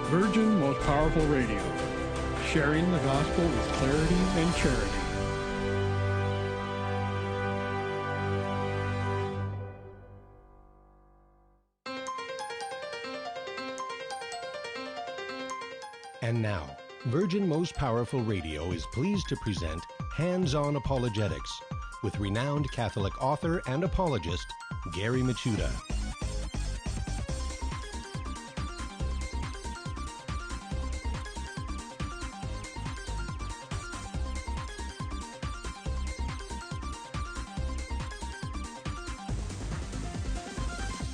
Virgin Most Powerful Radio, sharing the gospel with clarity and charity. And now, Virgin Most Powerful Radio is pleased to present Hands-On Apologetics with renowned Catholic author and apologist, Gary Michuta.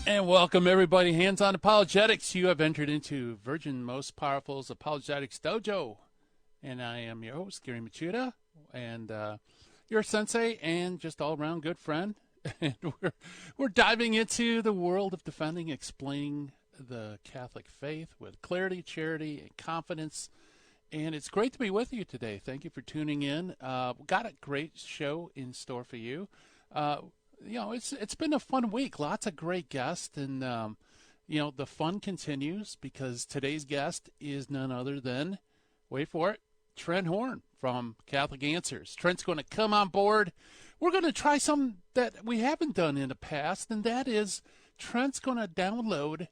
And welcome, everybody. Hands-On Apologetics. You have entered into Virgin Most Powerful's Apologetics Dojo. And I am your host, Gary Michuta, and your sensei and just all-around good friend. And we're diving into the world of defending, explaining the Catholic faith with clarity, charity, and confidence. And it's great to be with you today. Thank you for tuning in. We've got a great show in store for you. It's been a fun week. Lots of great guests, and the fun continues because today's guest is none other than, wait for it, Trent Horn from Catholic Answers. Trent's going to come on board. We're going to try something that we haven't done in the past, and that is Trent's going to download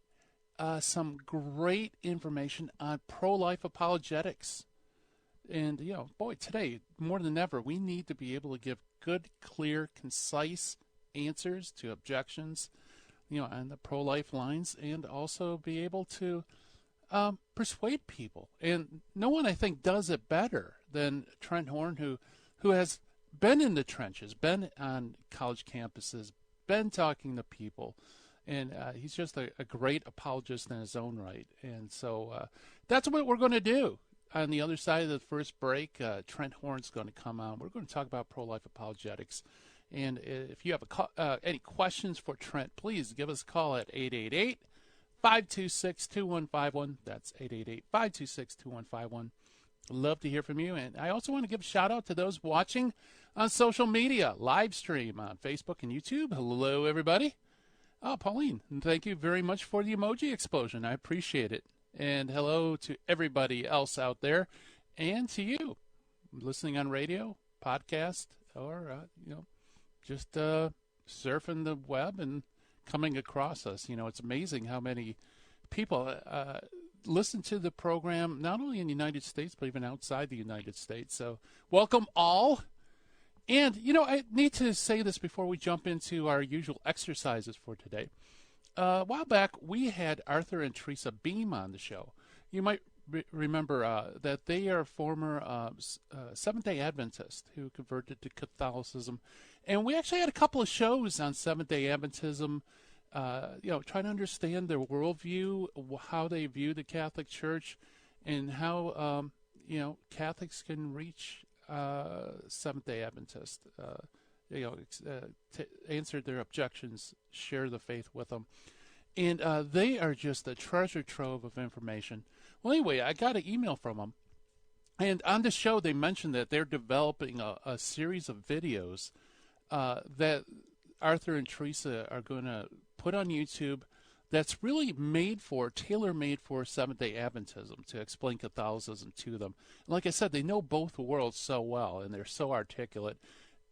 some great information on pro-life apologetics. And, today, more than ever, we need to be able to give good, clear, concise answers to objections, on the pro-life lines, and also be able to persuade people. And no one, I think, does it better than Trent Horn, who has been in the trenches, been on college campuses, been talking to people, and he's just a great apologist in his own right. And so that's what we're going to do. On the other side of the first break, Trent Horn's going to come on. We're going to talk about pro-life apologetics. And if you have any questions for Trent, please give us a call at 888-526-2151. That's 888-526-2151. Love to hear from you. And I also want to give a shout-out to those watching on social media, live stream on Facebook and YouTube. Hello, everybody. Pauline, thank you very much for the emoji explosion. I appreciate it. And hello to everybody else out there, and to you, listening on radio, podcast, or, just surfing the web and coming across us. It's amazing how many people listen to the program, not only in the United States, but even outside the United States. So welcome all. And, I need to say this before we jump into our usual exercises for today. A while back, we had Arthur and Teresa Beam on the show. You might remember that they are former Seventh-day Adventists who converted to Catholicism. And we actually had a couple of shows on Seventh-day Adventism, trying to understand their worldview, how they view the Catholic Church, and how, Catholics can reach Seventh-day Adventists, to answer their objections, share the faith with them. And they are just a treasure trove of information. Well, anyway, I got an email from them. And on the show, they mentioned that they're developing a series of videos that Arthur and Teresa are going to put on YouTube that's really tailor-made for Seventh-day Adventism, to explain Catholicism to them. And like I said, they know both worlds so well, and they're so articulate.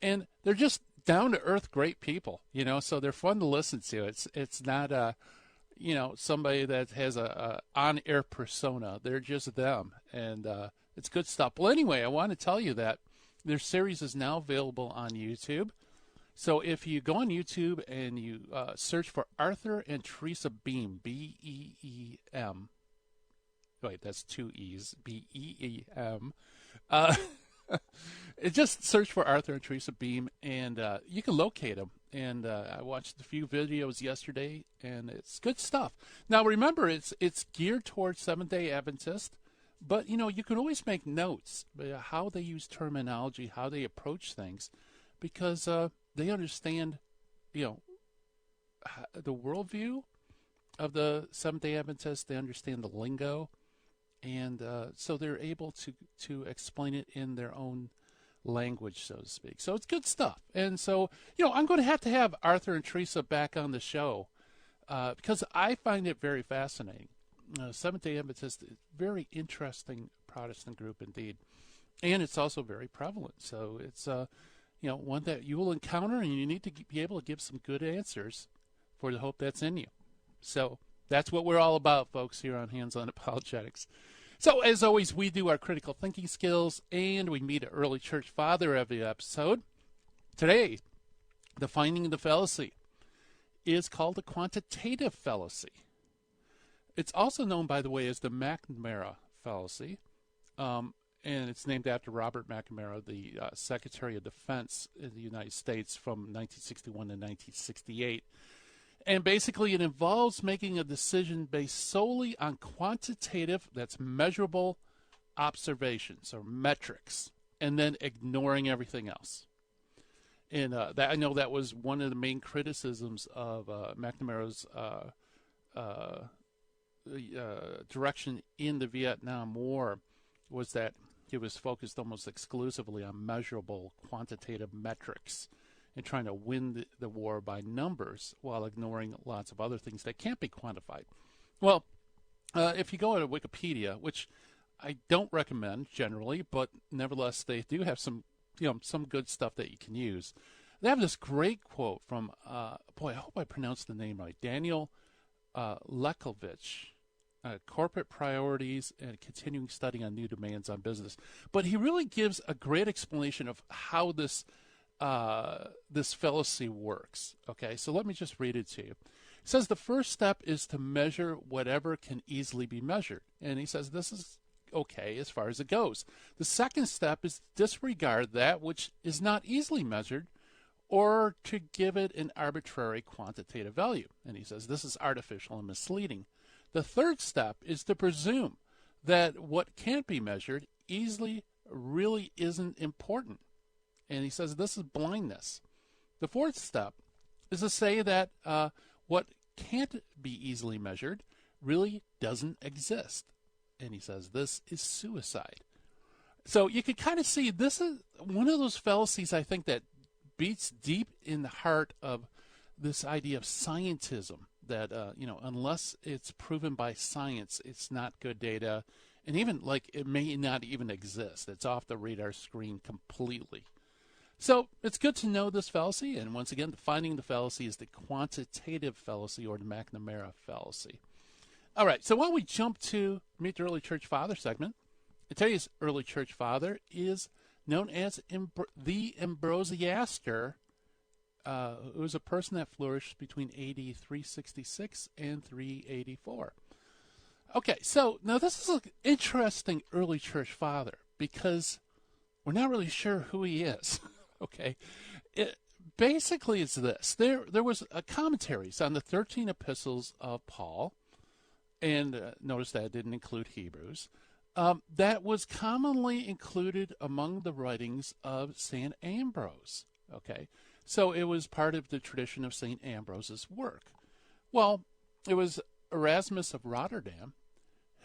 And they're just down-to-earth great people, so they're fun to listen to. It's not somebody that has a on-air persona. They're just them, and it's good stuff. Well, anyway, I want to tell you that their series is now available on YouTube. So if you go on YouTube and you search for Arthur and Teresa Beam, B-E-E-M. Wait, that's two E's, B-E-E-M. Just search for Arthur and Teresa Beam, and you can locate them. And I watched a few videos yesterday, and it's good stuff. Now, remember, it's geared towards Seventh-day Adventists, but, you can always make notes about how they use terminology, how they approach things, because they understand, the worldview of the Seventh-day Adventists. They understand the lingo. And so they're able to explain it in their own language, so to speak. So it's good stuff. And so, I'm going to have Arthur and Teresa back on the show because I find it very fascinating. Seventh-day Adventist, very interesting Protestant group indeed. And it's also very prevalent. So it's one that you will encounter, and you need to be able to give some good answers for the hope that's in you. So that's what we're all about, folks, here on Hands On Apologetics. So as always, we do our critical thinking skills, and we meet an early church father every episode. Today, defining the fallacy is called the quantitative fallacy. It's also known, by the way, as the McNamara fallacy, and it's named after Robert McNamara, the Secretary of Defense in the United States from 1961 to 1968. And basically, it involves making a decision based solely on quantitative, that's measurable, observations or metrics, and then ignoring everything else. And I know that was one of the main criticisms of McNamara's direction in the Vietnam War, was that he was focused almost exclusively on measurable quantitative metrics and trying to win the war by numbers while ignoring lots of other things that can't be quantified. Well, if you go to Wikipedia, which I don't recommend generally, but nevertheless they do have some good stuff that you can use. They have this great quote from, I hope I pronounced the name right, Daniel Lekovich, Corporate Priorities and Continuing Study on New Demands on Business. But he really gives a great explanation of how this fallacy works. Okay, so let me just read it to you. It says the first step is to measure whatever can easily be measured. And he says this is okay as far as it goes. The second step is to disregard that which is not easily measured or to give it an arbitrary quantitative value. And he says this is artificial and misleading. The third step is to presume that what can't be measured easily really isn't important. And he says this is blindness. The fourth step is to say that what can't be easily measured really doesn't exist. And he says this is suicide. So you can kind of see this is one of those fallacies, I think, that beats deep in the heart of this idea of scientism, that, unless it's proven by science, it's not good data. And even like it may not even exist. It's off the radar screen completely. So it's good to know this fallacy, and once again, defining the fallacy is the quantitative fallacy or the McNamara fallacy. All right, so why don't we jump to Meet the Early Church Father segment. Today's early church father is known as the Ambrosiaster, who was a person that flourished between AD 366 and 384. Okay, so now this is an interesting early church father because we're not really sure who he is. Okay, basically it's this. There was a commentaries on the 13 epistles of Paul, and notice that it didn't include Hebrews, that was commonly included among the writings of St. Ambrose. Okay, so it was part of the tradition of St. Ambrose's work. Well, it was Erasmus of Rotterdam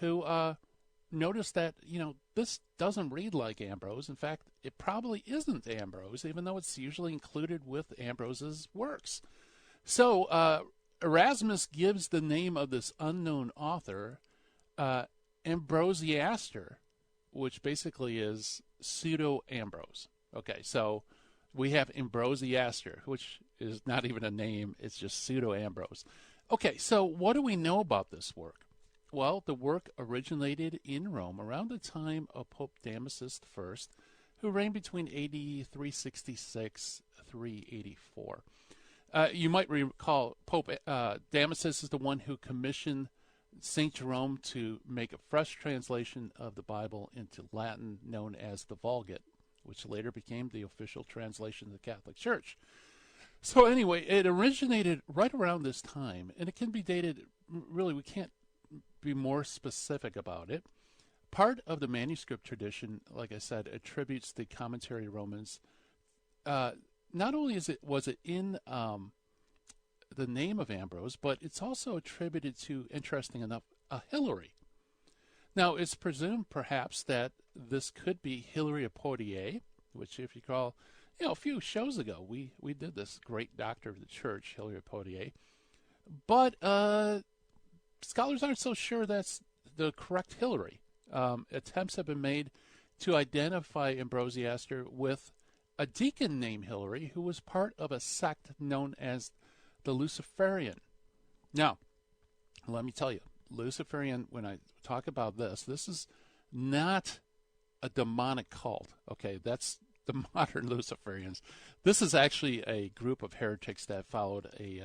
who noticed that, this doesn't read like Ambrose. In fact, it probably isn't Ambrose, even though it's usually included with Ambrose's works. So Erasmus gives the name of this unknown author Ambrosiaster, which basically is pseudo-Ambrose. Okay, so we have Ambrosiaster, which is not even a name, it's just pseudo-Ambrose. Okay, so what do we know about this work? Well, the work originated in Rome around the time of Pope Damasus I, who reigned between AD 366 384. You might recall Pope Damasus is the one who commissioned St. Jerome to make a fresh translation of the Bible into Latin known as the Vulgate, which later became the official translation of the Catholic Church. So anyway, it originated right around this time, and it can be dated, really, we can't be more specific about it. Part of the manuscript tradition, like I said, attributes the commentary Romans. Not only was it in the name of Ambrose, but it's also attributed to, interesting enough, a Hilary. Now, it's presumed perhaps that this could be Hilary of Poitiers, which, if you recall, a few shows ago, we did this great doctor of the church, Hilary of Poitiers. But scholars aren't so sure that's the correct Hillary. Attempts have been made to identify Ambrosiaster with a deacon named Hillary who was part of a sect known as the Luciferian. Now, let me tell you, Luciferian, when I talk about this is not a demonic cult. Okay, that's the modern Luciferians. This is actually a group of heretics that followed a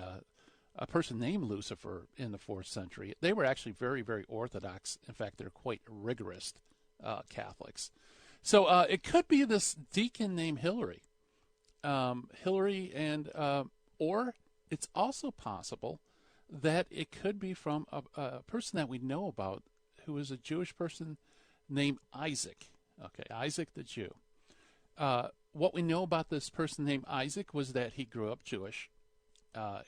person named Lucifer in the 4th century. They were actually very, very orthodox. In fact, they're quite rigorous Catholics. So it could be this deacon named Hillary. Hillary, and or it's also possible that it could be from a person that we know about who is a Jewish person named Isaac. Okay, Isaac the Jew. What we know about this person named Isaac was that he grew up Jewish.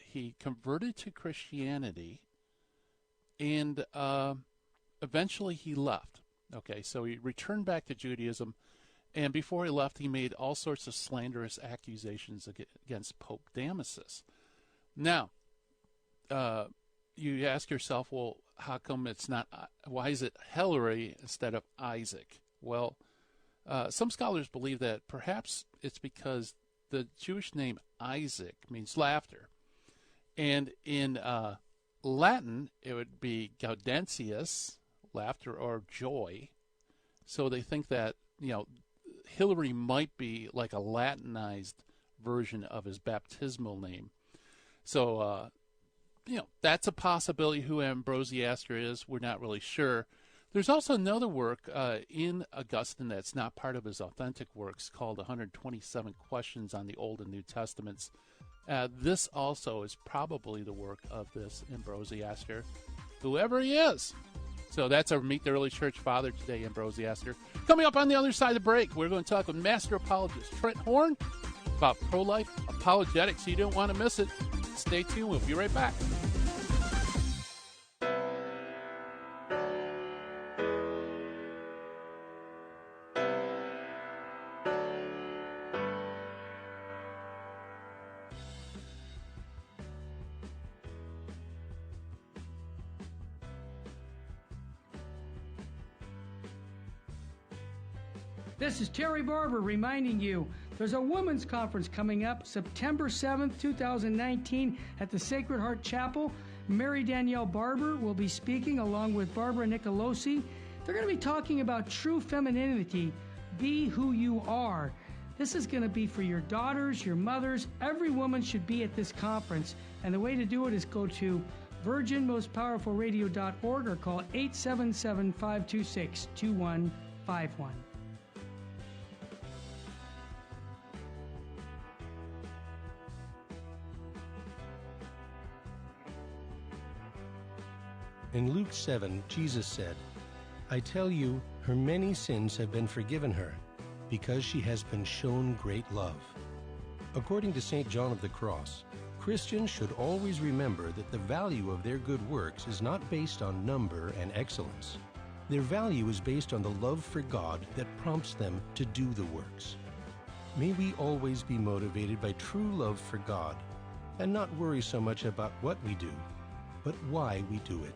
He converted to Christianity, and eventually he left. Okay, so he returned back to Judaism, and before he left, he made all sorts of slanderous accusations against Pope Damasus. Now, you ask yourself, well, how come it's not, why is it Hillary instead of Isaac? Well, some scholars believe that perhaps it's because the Jewish name Isaac means laughter. And in Latin, it would be gaudentius, laughter or joy. So they think that, Hillary might be like a Latinized version of his baptismal name. So, that's a possibility who Ambrosiaster is. We're not really sure. There's also another work in Augustine that's not part of his authentic works called 127 Questions on the Old and New Testaments. This also is probably the work of this Ambrosiaster, whoever he is. So that's our Meet the Early Church Father today, Ambrosiaster. Coming up on the other side of the break, we're going to talk with Master Apologist Trent Horn about pro-life apologetics. You don't want to miss it. Stay tuned. We'll be right back. This is Terry Barber reminding you there's a women's conference coming up September 7th, 2019 at the Sacred Heart Chapel. Mary Danielle Barber will be speaking along with Barbara Nicolosi. They're going to be talking about true femininity, be who you are. This is going to be for your daughters, your mothers. Every woman should be at this conference. And the way to do it is go to virginmostpowerfulradio.org or call 877-526-2151. In Luke 7, Jesus said, I tell you, her many sins have been forgiven her, because she has been shown great love. According to St. John of the Cross, Christians should always remember that the value of their good works is not based on number and excellence. Their value is based on the love for God that prompts them to do the works. May we always be motivated by true love for God, and not worry so much about what we do, but why we do it.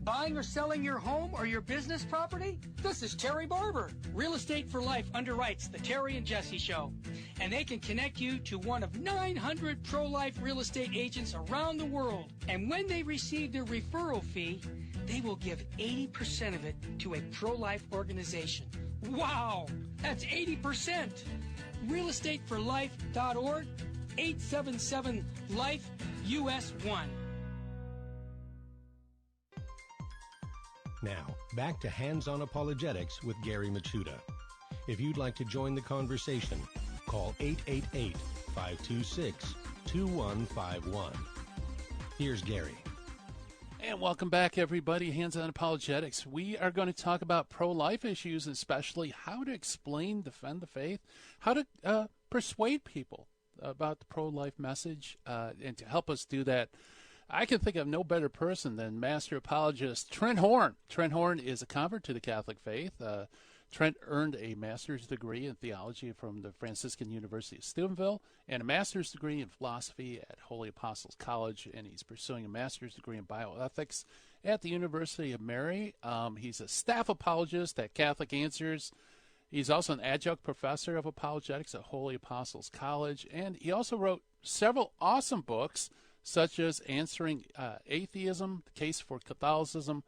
Buying or selling your home or your business property? This is Terry Barber. Real Estate for Life underwrites the Terry and Jesse Show. And they can connect you to one of 900 pro-life real estate agents around the world. And when they receive their referral fee, they will give 80% of it to a pro-life organization. Wow! That's 80%! realestateforlife.org, 877-LIFE-US1. Now, back to Hands-on Apologetics with Gary Machuda. If you'd like to join the conversation, call 888-526-2151. Here's Gary. And welcome back, everybody. Hands on Apologetics. We are going to talk about pro-life issues, especially how to explain, defend the faith, how to persuade people about the pro-life message. And to help us do that, I can think of no better person than Master Apologist Trent Horn. Trent Horn is a convert to the Catholic faith. Trent earned a master's degree in theology from the Franciscan University of Steubenville and a master's degree in philosophy at Holy Apostles College, and he's pursuing a master's degree in bioethics at the University of Mary. He's a staff apologist at Catholic Answers. He's also an adjunct professor of apologetics at Holy Apostles College, and he also wrote several awesome books, such as Answering Atheism, The Case for Catholicism,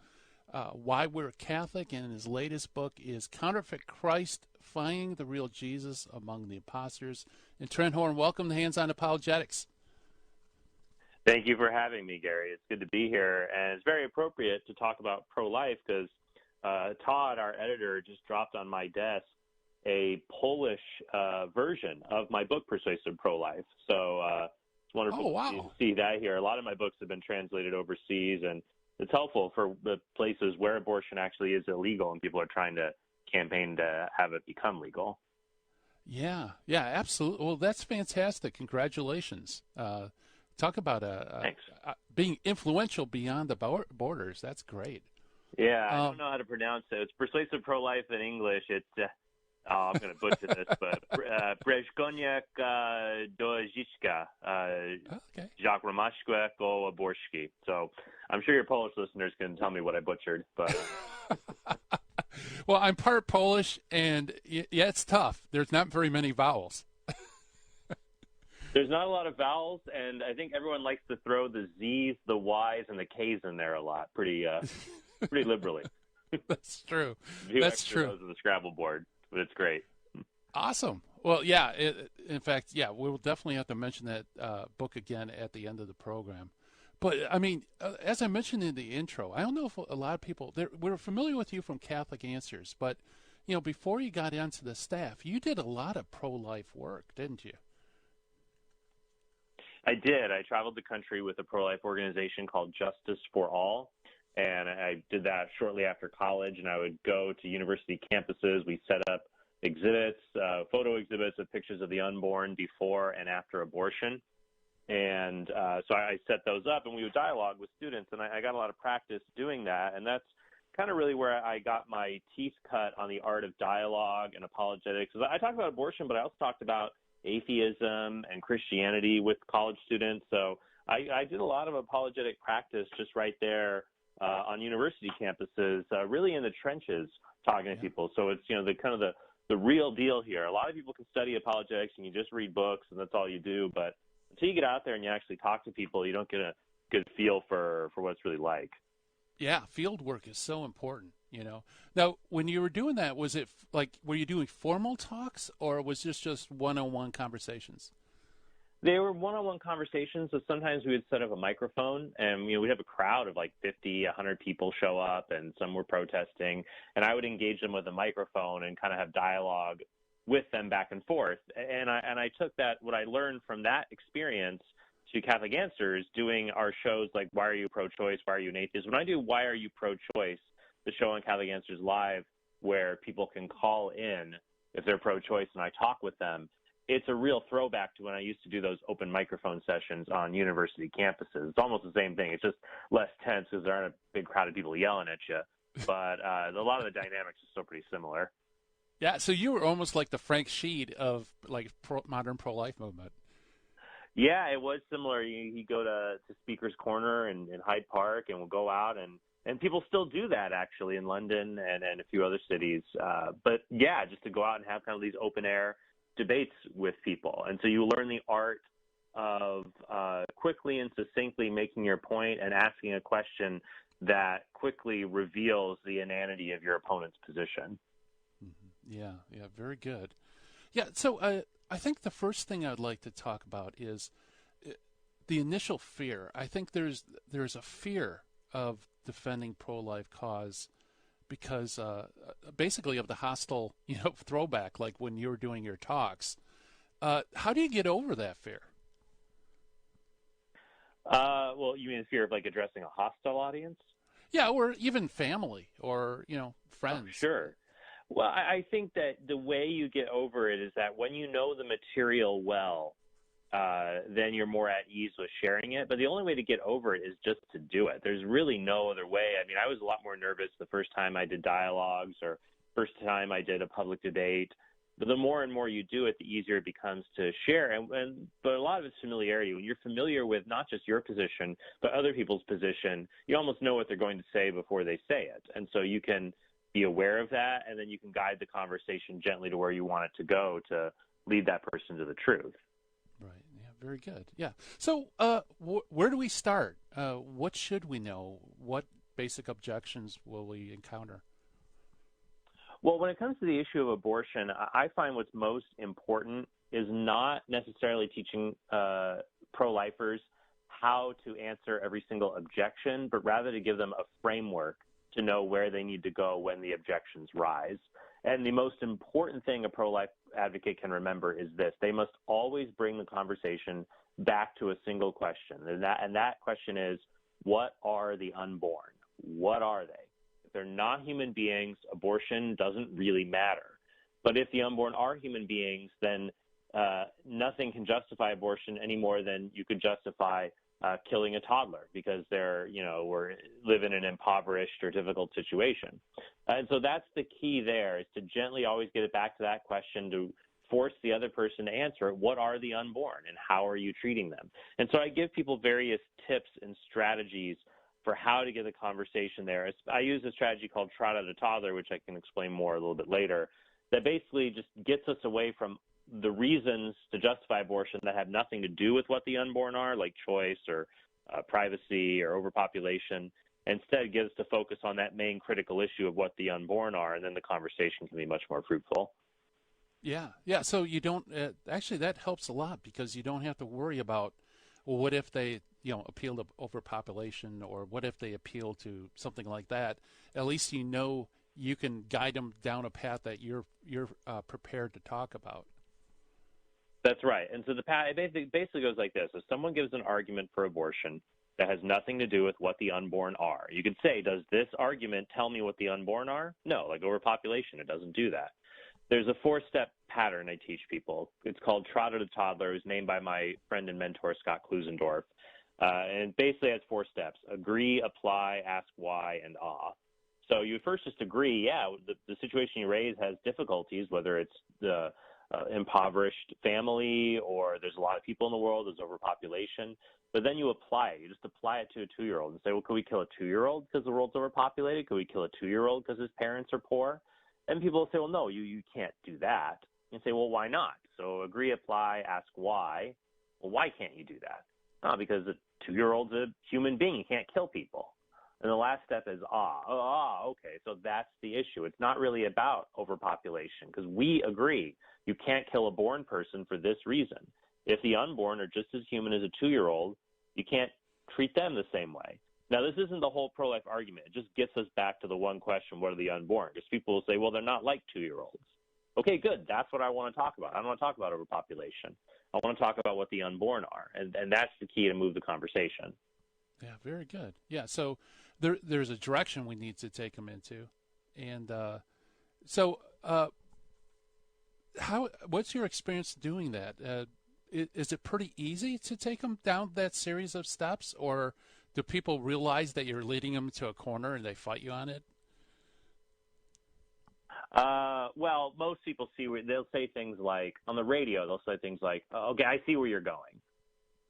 Why We're Catholic, and his latest book is Counterfeit Christ, Finding the Real Jesus Among the Imposters. And Trent Horn, welcome to Hands on Apologetics. Thank you for having me, Gary. It's good to be here, and it's very appropriate to talk about pro-life because Todd, our editor, just dropped on my desk a Polish version of my book, Persuasive Pro-Life. So it's wonderful to see that here. A lot of my books have been translated overseas, and it's helpful for the places where abortion actually is illegal and people are trying to campaign to have it become legal. Yeah, absolutely. Well, that's fantastic. Congratulations. Talk about being influential beyond the borders. That's great. Yeah, I don't know how to pronounce it. It's Persuasive Pro-Life in English. It's, I'm going to butcher this, but Brezhkoniak Dojicka, Jacques Romashkwek o Aborshki. So I'm sure your Polish listeners can tell me what I butchered. But well, I'm part Polish, and yeah, it's tough. There's not very many vowels. There's not a lot of vowels, and I think everyone likes to throw the Z's, the Y's, and the K's in there a lot, pretty liberally. That's true. That's true. Those are the Scrabble board, but it's great. Awesome. Well, yeah. In fact, yeah, we'll definitely have to mention that book again at the end of the program. But I mean, as I mentioned in the intro, I don't know if a lot of people we're familiar with you from Catholic Answers, but you know, before you got into the staff, you did a lot of pro-life work, didn't you? I did. I traveled the country with a pro-life organization called Justice for All, and I did that shortly after college, and I would go to university campuses. We set up exhibits, photo exhibits of pictures of the unborn before and after abortion, and so I set those up, and we would dialogue with students, and I got a lot of practice doing that, and that's kind of really where I got my teeth cut on the art of dialogue and apologetics. I talked about abortion, but I also talked about atheism and Christianity with college students. So I did a lot of apologetic practice just right there on university campuses, really in the trenches, talking to people. So it's, you know, the real deal here. A lot of people can study apologetics and you just read books and that's all you do. But until you get out there and you actually talk to people, you don't get a good feel for what it's really like. Yeah, field work is so important, you know. Now, when you were doing that, was it were you doing formal talks or was this just one-on-one conversations? They were one-on-one conversations, so sometimes we would set up a microphone and, you know, we'd have a crowd of like 50, 100 people show up and some were protesting, and I would engage them with a microphone and kind of have dialogue with them back and forth. And I took that, what I learned from that experience, to Catholic Answers, doing our shows like Why Are You Pro-Choice, Why Are You an Atheist? When I do Why Are You Pro-Choice, the show on Catholic Answers Live, where people can call in if they're pro-choice and I talk with them, it's a real throwback to when I used to do those open microphone sessions on university campuses. It's almost the same thing. It's just less tense because there aren't a big crowd of people yelling at you. But a lot of the dynamics are still pretty similar. Yeah, so you were almost like the Frank Sheed of like modern pro-life movement. Yeah, it was similar. You go to Speaker's Corner in Hyde Park, and we'll go out, and people still do that actually in London and a few other cities. But yeah, just to go out and have kind of these open air debates with people. And so you learn the art of quickly and succinctly making your point and asking a question that quickly reveals the inanity of your opponent's position. Mm-hmm. Yeah, very good. Yeah, so I think the first thing I'd like to talk about is the initial fear. I think there's a fear of defending pro-life cause because basically of the hostile, throwback, like when you were doing your talks. How do you get over that fear? Well, you mean in fear of like addressing a hostile audience? Yeah, or even family or, Oh, friends. sure. Well, I think that the way you get over it is that when you know the material well, then you're more at ease with sharing it. But the only way to get over it is just to do it. There's really no other way. I mean, I was a lot more nervous the first time I did dialogues or first time I did a public debate. But the more and more you do it, the easier it becomes to share. But a lot of it's familiarity. When you're familiar with not just your position, but other people's position, you almost know what they're going to say before they say it. And so you can be aware of that, and then you can guide the conversation gently to where you want it to go to lead that person to the truth. Right. Yeah. Very good. Yeah. So, where do we start? What should we know? What basic objections will we encounter? Well, when it comes to the issue of abortion, I find what's most important is not necessarily teaching pro-lifers how to answer every single objection, but rather to give them a framework to know where they need to go when the objections rise. And the most important thing a pro-life advocate can remember is this: they must always bring the conversation back to a single question. And that question is, what are the unborn? What are they? If they're not human beings, abortion doesn't really matter. But if the unborn are human beings, then nothing can justify abortion any more than you could justify killing a toddler because they're, live in an impoverished or difficult situation. And so that's the key there, is to gently always get it back to that question, to force the other person to answer it. What are the unborn and how are you treating them? And so I give people various tips and strategies for how to get the conversation there. I use a strategy called trot out a toddler, which I can explain more a little bit later, that basically just gets us away from the reasons to justify abortion that have nothing to do with what the unborn are, like choice or privacy or overpopulation. Instead, gets us to focus on that main critical issue of what the unborn are, and then the conversation can be much more fruitful. Yeah. Yeah. So you don't actually, that helps a lot because you don't have to worry about, well, what if they, appeal to overpopulation, or what if they appeal to something like that? At least you can guide them down a path that you're prepared to talk about. That's right. And so the path, it basically goes like this. If someone gives an argument for abortion that has nothing to do with what the unborn are, you could say, does this argument tell me what the unborn are? No, like overpopulation, it doesn't do that. There's a 4-step pattern I teach people. It's called Trot Out a Toddler. It was named by my friend and mentor, Scott Klusendorf. And it basically has 4 steps: agree, apply, ask why, and awe. So you first just agree, the situation you raise has difficulties, whether it's the impoverished family or there's a lot of people in the world, there's overpopulation. But then you apply it. You just apply it to a 2-year-old and say, well, could we kill a 2-year-old because the world's overpopulated? Could we kill a 2-year-old because his parents are poor? And people will say, well, no, you can't do that. You say, well, why not? So agree, apply, ask why. Well, why can't you do that? Because a 2-year-old's a human being. You can't kill people. And the last step is okay. So that's the issue. It's not really about overpopulation, because we agree you can't kill a born person for this reason. If the unborn are just as human as a 2-year-old, you can't treat them the same way. Now, this isn't the whole pro-life argument. It just gets us back to the one question, what are the unborn? Because people will say, well, they're not like 2-year-olds. Okay, good. That's what I want to talk about. I don't want to talk about overpopulation. I want to talk about what the unborn are. And that's the key to move the conversation. Yeah, very good. Yeah, so there's a direction we need to take them into. And what's your experience doing that? Is it pretty easy to take them down that series of steps, or do people realize that you're leading them to a corner and they fight you on it? Well, most people they'll say things like, on the radio, they'll say things like, okay, I see where you're going.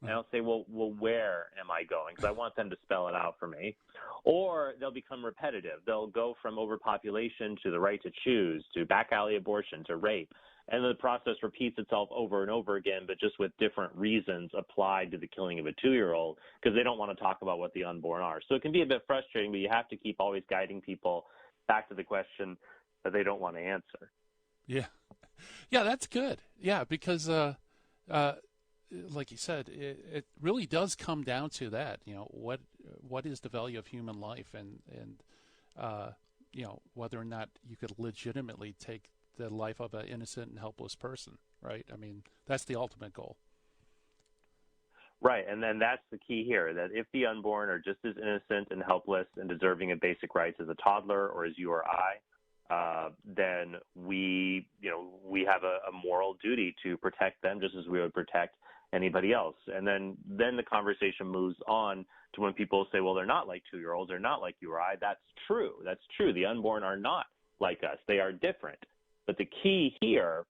And I'll say, well, where am I going? Because I want them to spell it out for me. Or they'll become repetitive. They'll go from overpopulation to the right to choose, to back alley abortion, to rape. And the process repeats itself over and over again, but just with different reasons applied to the killing of a 2-year-old, because they don't want to talk about what the unborn are. So it can be a bit frustrating, but you have to keep always guiding people back to the question that they don't want to answer. Yeah. Yeah, that's good. Yeah, because like you said, it really does come down to that. What is the value of human life, and whether or not you could legitimately take the life of an innocent and helpless person, right? I mean, that's the ultimate goal. Right, and then that's the key here, that if the unborn are just as innocent and helpless and deserving of basic rights as a toddler or as you or I, then we have a moral duty to protect them just as we would protect anybody else. And then the conversation moves on to when people say, well, they're not like 2-year-olds, they're not like you or I. That's true. That's true. The unborn are not like us. They are different. But the key here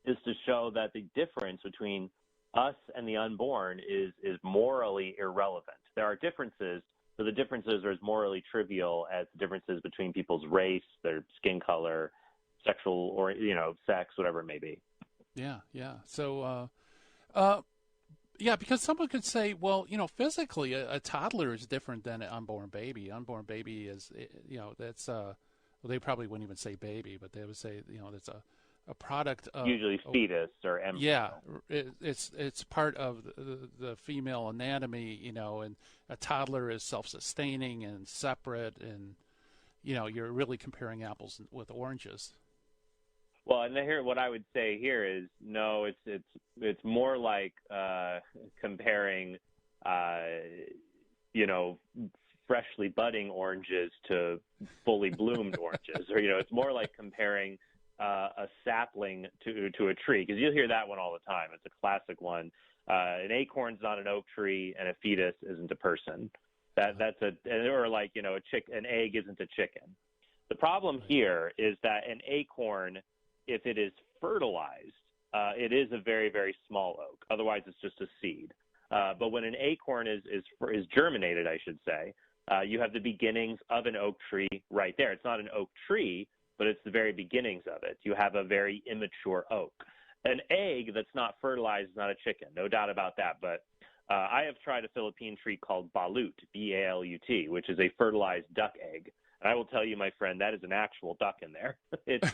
is to show that the difference between us and the unborn is morally irrelevant. There are differences, but the differences are as morally trivial as the differences between people's race, their skin color, sexual or sex, whatever it may be. Yeah. So, because someone could say, well, physically, a toddler is different than an unborn baby. Unborn baby is, that's well, they probably wouldn't even say baby, but they would say, that's a product of usually fetus or embryo. Yeah, it's part of the female anatomy, and a toddler is self-sustaining and separate, and you're really comparing apples with oranges. Well, and here, what I would say here is no, it's more like comparing, freshly budding oranges to fully bloomed oranges, or it's more like comparing a sapling to a tree, because you'll hear that one all the time. It's a classic one. An acorn's not an oak tree, and a fetus isn't a person. An egg isn't a chicken. The problem here is that an acorn, if it is fertilized, it is a very, very small oak. Otherwise, it's just a seed. But when an acorn is germinated, I should say, you have the beginnings of an oak tree right there. It's not an oak tree, but it's the very beginnings of it. You have a very immature oak. An egg that's not fertilized is not a chicken, no doubt about that. But I have tried a Philippine treat called balut, B-A-L-U-T, which is a fertilized duck egg. And I will tell you, my friend, that is an actual duck in there. Its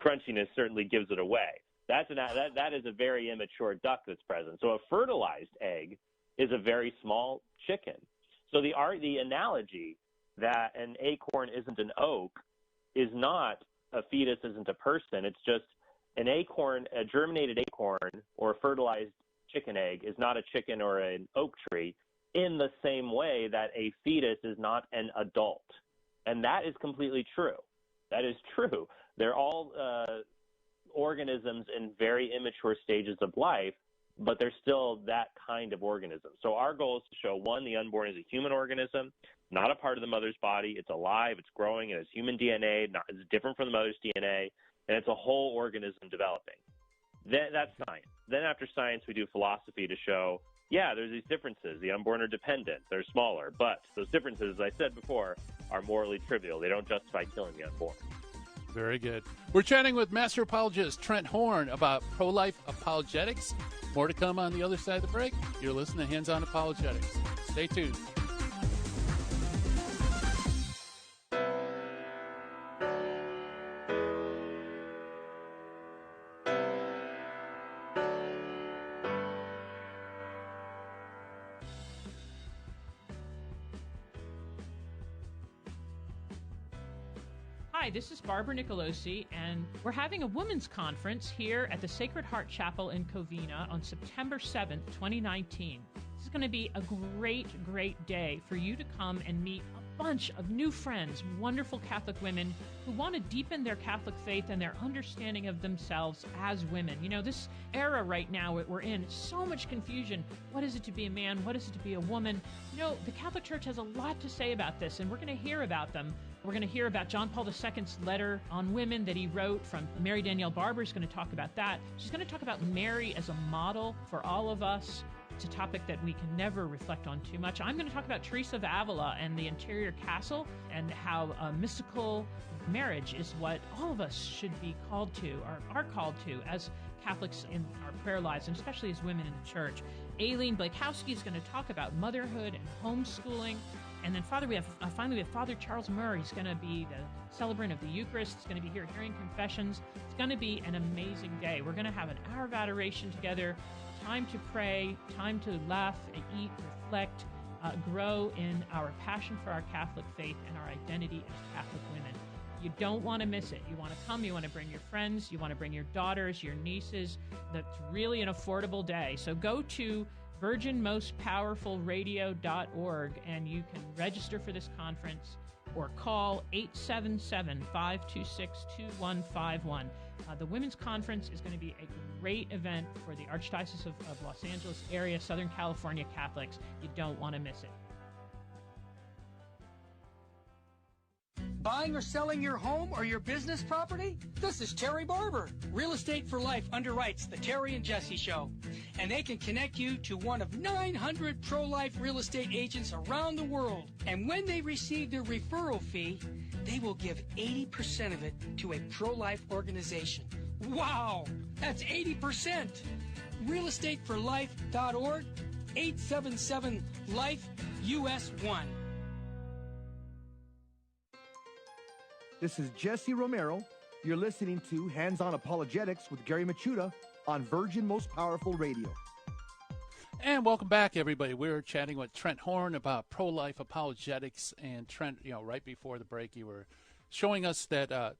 crunchiness certainly gives it away. That is a very immature duck that's present. So a fertilized egg is a very small chicken. So the analogy that an acorn isn't an oak is not a fetus isn't a person. It's just an acorn, a germinated acorn or a fertilized chicken egg is not a chicken or an oak tree, in the same way that a fetus is not an adult. And that is completely true. That is true. They're all organisms in very immature stages of life, but they're still that kind of organism. So our goal is to show, one, the unborn is a human organism, not a part of the mother's body. It's alive, it's growing, it has human DNA, it's different from the mother's DNA, and it's a whole organism developing. That's science. Then after science, we do philosophy to show, yeah, there's these differences. The unborn are dependent. They're smaller. But those differences, as I said before, are morally trivial. They don't justify killing the unborn. Very good. We're chatting with master apologist Trent Horn about pro-life apologetics. More to come on the other side of the break. You're listening to Hands On Apologetics. Stay tuned. Hi, this is Barbara Nicolosi, and we're having a women's conference here at the Sacred Heart Chapel in Covina on September 7th, 2019. This is going to be a great, great day for you to come and meet a bunch of new friends, wonderful Catholic women who want to deepen their Catholic faith and their understanding of themselves as women. You know, this era right now we're in, so much confusion. What is it to be a man? What is it to be a woman? You know, the Catholic Church has a lot to say about this, and we're going to hear about them. We're going to hear about John Paul II's letter on women that he wrote from Mary Danielle Barber is going to talk about that. She's going to talk about Mary as a model for all of us. It's a topic that we can never reflect on too much. I'm going to talk about Teresa of Avila and the interior castle and how mystical marriage is what all of us should be called to, or are called to as Catholics in our prayer lives, and especially as women in the church. Aileen Blakowski is going to talk about motherhood and homeschooling. And then finally, we have Father Charles Murray. He's going to be the celebrant of the Eucharist. He's going to be here hearing confessions. It's going to be an amazing day. We're going to have an hour of adoration together, time to pray, time to laugh and eat, reflect, grow in our passion for our Catholic faith and our identity as Catholic women. You don't want to miss it. You want to come, you want to bring your friends, you want to bring your daughters, your nieces. That's really an affordable day. So go to virginmostpowerfulradio.org, and you can register for this conference or call 877-526-2151. The Women's Conference is going to be a great event for the Archdiocese of Los Angeles area, Southern California Catholics. You don't want to miss it. Buying or selling your home or your business property? This is Terry Barber. Real Estate for Life underwrites the Terry and Jesse Show. And they can connect you to one of 900 pro-life real estate agents around the world. And when they receive their referral fee, they will give 80% of it to a pro-life organization. Wow! That's 80%! realestateforlife.org, 877-LIFE-US1. This is Jesse Romero. You're listening to Hands-On Apologetics with Gary Machuda on Virgin Most Powerful Radio. And welcome back, everybody. We're chatting with Trent Horn about pro-life apologetics. And Trent, right before the break, you were showing us that,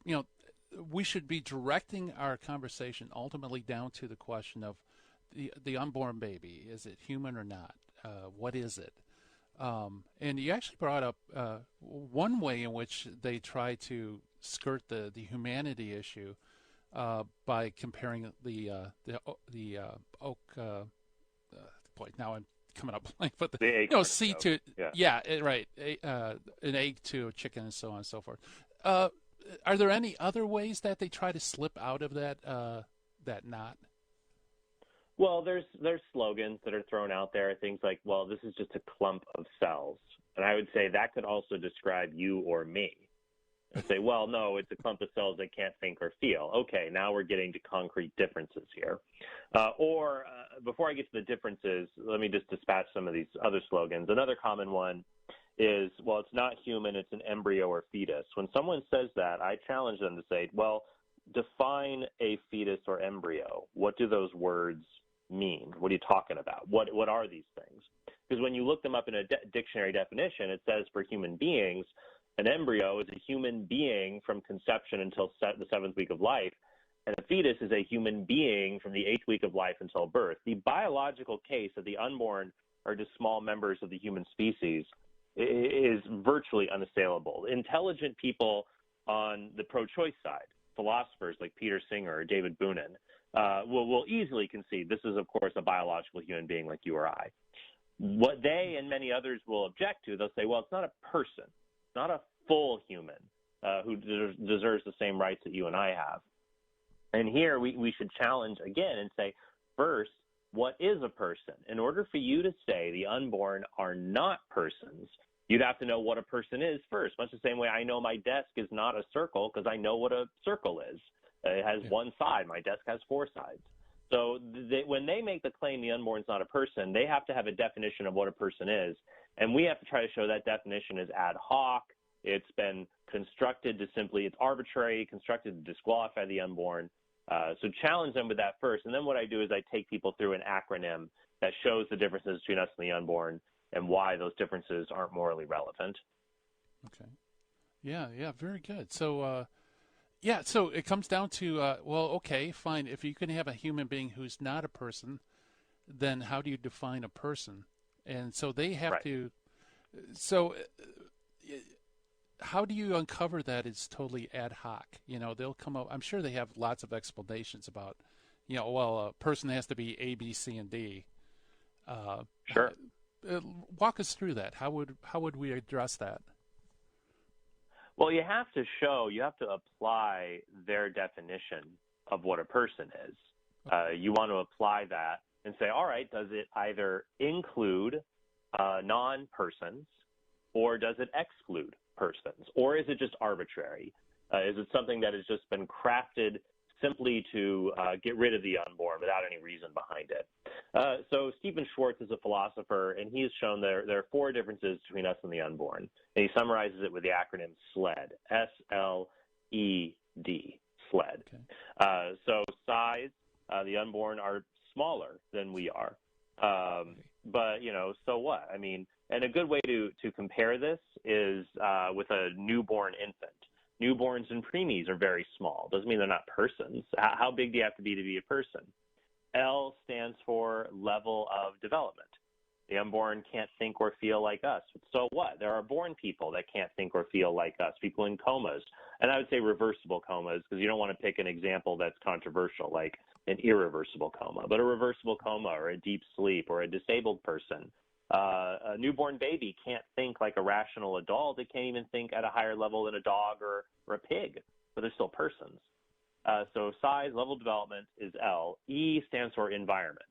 we should be directing our conversation ultimately down to the question of the unborn baby. Is it human or not? What is it? And you actually brought up one way in which they try to skirt the humanity issue by comparing the oak. Boy, now I'm coming up blank, but C to right, an egg to a chicken, and so on and so forth. Are there any other ways that they try to slip out of that knot? Well, there's slogans that are thrown out there, things like, well, this is just a clump of cells. And I would say that could also describe you or me. And say, well, no, it's a clump of cells that can't think or feel. Okay, now we're getting to concrete differences here. Or before I get to the differences, let me just dispatch some of these other slogans. Another common one is, well, it's not human, it's an embryo or fetus. When someone says that, I challenge them to say, well, define a fetus or embryo. What do those words mean? What are you talking about? What are these things? Because when you look them up in a dictionary definition, it says for human beings, an embryo is a human being from conception until the 7th week of life, and a fetus is a human being from the 8th week of life until birth. The biological case of the unborn are just small members of the human species is virtually unassailable. Intelligent people on the pro-choice side, philosophers like Peter Singer or David Boonin, will easily concede this is, of course, a biological human being like you or I. What they and many others will object to, they'll say, well, it's not a person, not a full human who deserves the same rights that you and I have. And here we should challenge again and say, first, what is a person? In order for you to say the unborn are not persons, you'd have to know what a person is first, much the same way I know my desk is not a circle because I know what a circle is. It has one side. My desk has 4 sides. So when they make the claim the unborn is not a person, they have to have a definition of what a person is. And we have to try to show that definition is ad hoc. It's been constructed to simply, it's arbitrary, constructed to disqualify the unborn. So challenge them with that first. And then what I do is I take people through an acronym that shows the differences between us and the unborn and why those differences aren't morally relevant. Okay. Yeah, very good. So, so it comes down to, okay, fine. If you can have a human being who's not a person, then how do you define a person? And so they have to, how do you uncover that it's totally ad hoc? They'll come up, I'm sure they have lots of explanations about, a person has to be A, B, C, and D. Sure. Walk us through that. How would we address that? Well, you have to apply their definition of what a person is. You want to apply that and say, all right, does it either include non-persons or does it exclude persons? Or is it just arbitrary? Is it something that has just been crafted simply to get rid of the unborn without any reason behind it? So Stephen Schwartz is a philosopher, and he has shown there are 4 differences between us and the unborn. And he summarizes it with the acronym SLED, S-L-E-D, SLED. Okay. So size, the unborn are smaller than we are. But, so what? I mean, and a good way to compare this is with a newborn infant. Newborns and preemies are very small. Doesn't mean they're not persons. How big do you have to be a person? L stands for level of development. The unborn can't think or feel like us. So what? There are born people that can't think or feel like us, people in comas. And I would say reversible comas, because you don't want to pick an example that's controversial, like an irreversible coma. But a reversible coma or a deep sleep or a disabled person. A newborn baby can't think like a rational adult. It can't even think at a higher level than a dog or a pig, but they're still persons. So size, level of development is L. E stands for environment.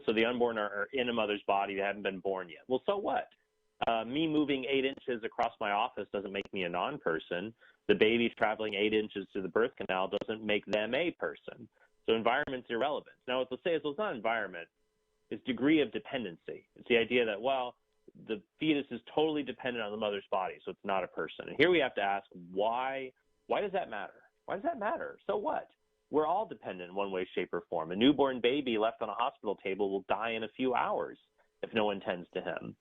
So the unborn are in a mother's body. They haven't been born yet. Well, so what? Me moving 8 inches across my office doesn't make me a non-person. The baby traveling 8 inches to the birth canal doesn't make them a person. So environment's irrelevant. Now, what they'll say is, well, it's not environment. It's degree of dependency. It's the idea that, well, the fetus is totally dependent on the mother's body, so it's not a person. And here we have to ask, why does that matter? Why does that matter? So what? We're all dependent in one way, shape, or form. A newborn baby left on a hospital table will die in a few hours if no one tends to him.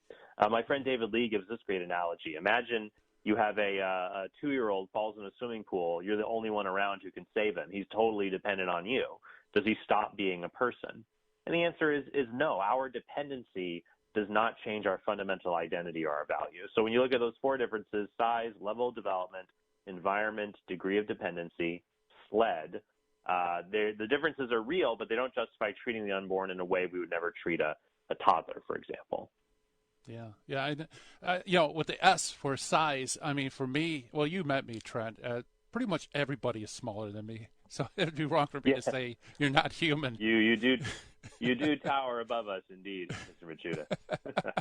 My friend David Lee gives this great analogy. Imagine you have a 2-year-old falls in a swimming pool. You're the only one around who can save him. He's totally dependent on you. Does he stop being a person? And the answer is no. Our dependency does not change our fundamental identity or our value. So when you look at those 4 differences, size, level of development, environment, degree of dependency, SLED, the differences are real, but they don't justify treating the unborn in a way we would never treat a toddler, for example. Yeah. With the S for size, I mean, for me, well, you met me, Trent. Pretty much everybody is smaller than me, so it'd be wrong for me to say you're not human. You do tower above us, indeed, Mr. Machuda.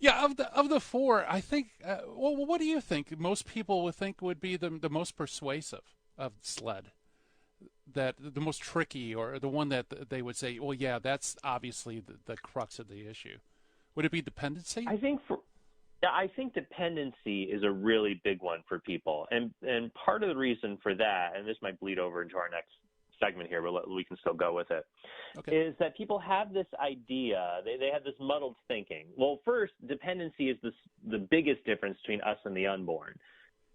Yeah, of the 4, I think. Well, what do you think? Most people would think would be the most persuasive of SLED. That the most tricky, or the one that they would say, well, yeah, that's obviously the crux of the issue. Would it be dependency? I think dependency is a really big one for people, and part of the reason for that, and this might bleed over into our next segment here, but we can still go with it, okay, is that people have this idea, they have this muddled thinking. Well, first, dependency is the biggest difference between us and the unborn,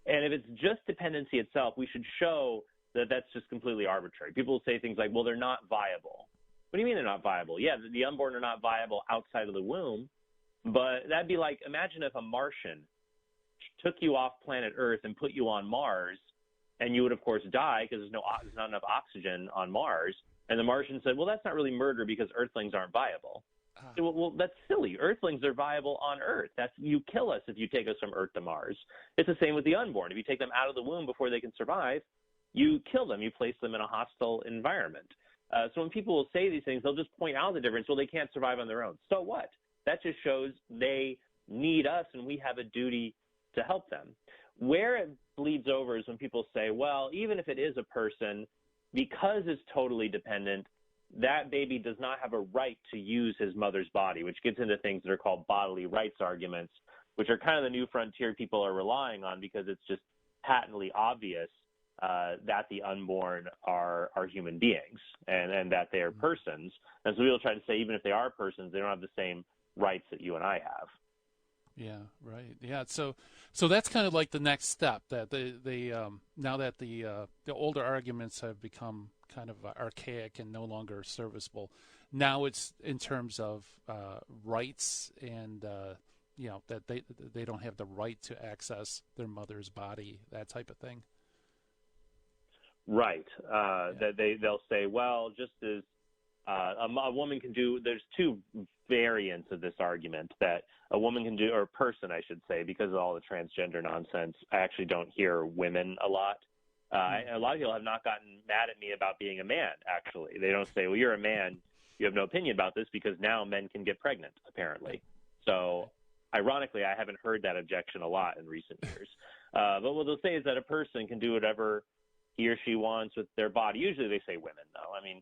and if it's just dependency itself, we should show that's just completely arbitrary. People will say things like, well, they're not viable. What do you mean they're not viable? Yeah, the unborn are not viable outside of the womb, but that'd be like, imagine if a Martian took you off planet Earth and put you on Mars, and you would, of course, die because there's not enough oxygen on Mars, and the Martian said, well, that's not really murder because Earthlings aren't viable. Well, that's silly. Earthlings are viable on Earth. You kill us if you take us from Earth to Mars. It's the same with the unborn. If you take them out of the womb before they can survive, you kill them. You place them in a hostile environment. So when people will say these things, they'll just point out the difference. Well, they can't survive on their own. So what? That just shows they need us, and we have a duty to help them. Where it bleeds over is when people say, well, even if it is a person, because it's totally dependent, that baby does not have a right to use his mother's body, which gets into things that are called bodily rights arguments, which are kind of the new frontier people are relying on because it's just patently obvious that the unborn are human beings and that they are persons. And so we'll try to say even if they are persons, they don't have the same rights that you and I have. Yeah, right. Yeah, so that's kind of like the next step, that now that the older arguments have become kind of archaic and no longer serviceable, now it's in terms of rights and that they don't have the right to access their mother's body, that type of thing. Right. That they'll say, well, just as a woman can do, there's 2 variants of this argument that a woman can do, or a person, I should say, because of all the transgender nonsense. I actually don't hear women a lot. A lot of people have not gotten mad at me about being a man, actually. They don't say, well, you're a man, you have no opinion about this, because now men can get pregnant, apparently. So ironically, I haven't heard that objection a lot in recent years. But what they'll say is that a person can do whatever he or she wants with their body. Usually they say women, though. I mean,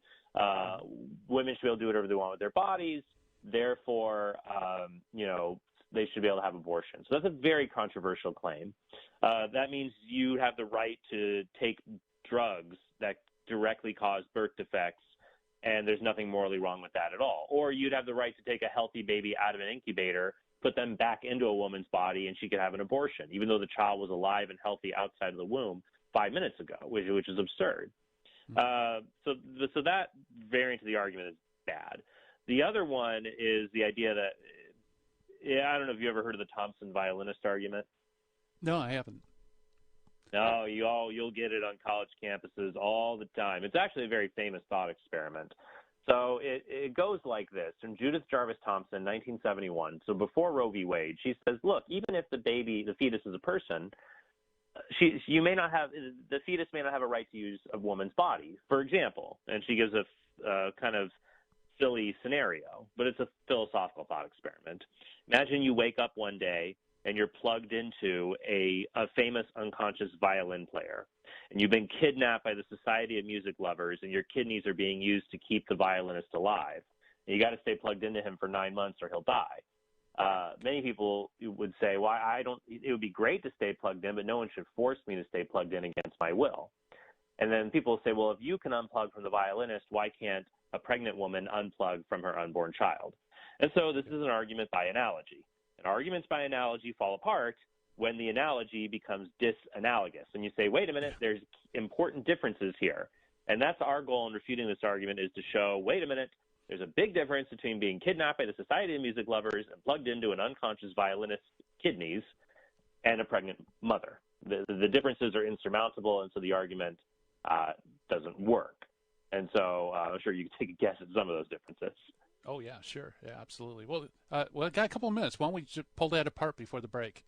women should be able to do whatever they want with their bodies. Therefore, they should be able to have abortion. So that's a very controversial claim. That means you have the right to take drugs that directly cause birth defects, and there's nothing morally wrong with that at all. Or you'd have the right to take a healthy baby out of an incubator, put them back into a woman's body, and she could have an abortion, even though the child was alive and healthy outside of the womb 5 minutes ago, which is absurd. So that variant of the argument bad. The other one is the idea that, I don't know if you ever heard of the Thompson violinist argument. No, I haven't. No, you'll get it on college campuses all the time. It's actually a very famous thought experiment. So it goes like this. From Judith Jarvis Thompson, 1971, so before Roe v. Wade, she says, look, even if the fetus is a person, the fetus may not have a right to use a woman's body, for example. And she gives a kind of silly scenario, but it's a philosophical thought experiment. Imagine you wake up one day and you're plugged into a famous unconscious violin player, and you've been kidnapped by the Society of Music Lovers, and your kidneys are being used to keep the violinist alive. And you got to stay plugged into him for 9 months or he'll die. Many people would say, well, it would be great to stay plugged in, but no one should force me to stay plugged in against my will. And then people say, well, if you can unplug from the violinist, why can't a pregnant woman unplug from her unborn child? And so this is an argument by analogy. And arguments by analogy fall apart when the analogy becomes disanalogous. And you say, wait a minute, there's important differences here. And that's our goal in refuting this argument, is to show, wait a minute, there's a big difference between being kidnapped by the Society of Music Lovers and plugged into an unconscious violinist's kidneys and a pregnant mother. The differences are insurmountable, and so the argument doesn't work. And so I'm sure you can take a guess at some of those differences. Oh, yeah, sure. Yeah, absolutely. Well, I got a couple of minutes. Why don't we just pull that apart before the break?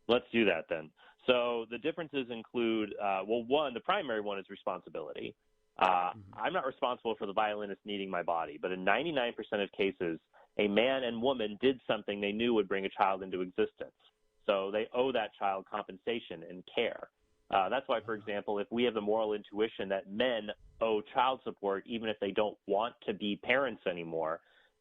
Let's do that then. So the differences include, one, the primary one is responsibility. I'm not responsible for the violinist needing my body, but in 99% of cases, a man and woman did something they knew would bring a child into existence. So they owe that child compensation and care. That's why, for example, if we have the moral intuition that men owe child support even if they don't want to be parents anymore,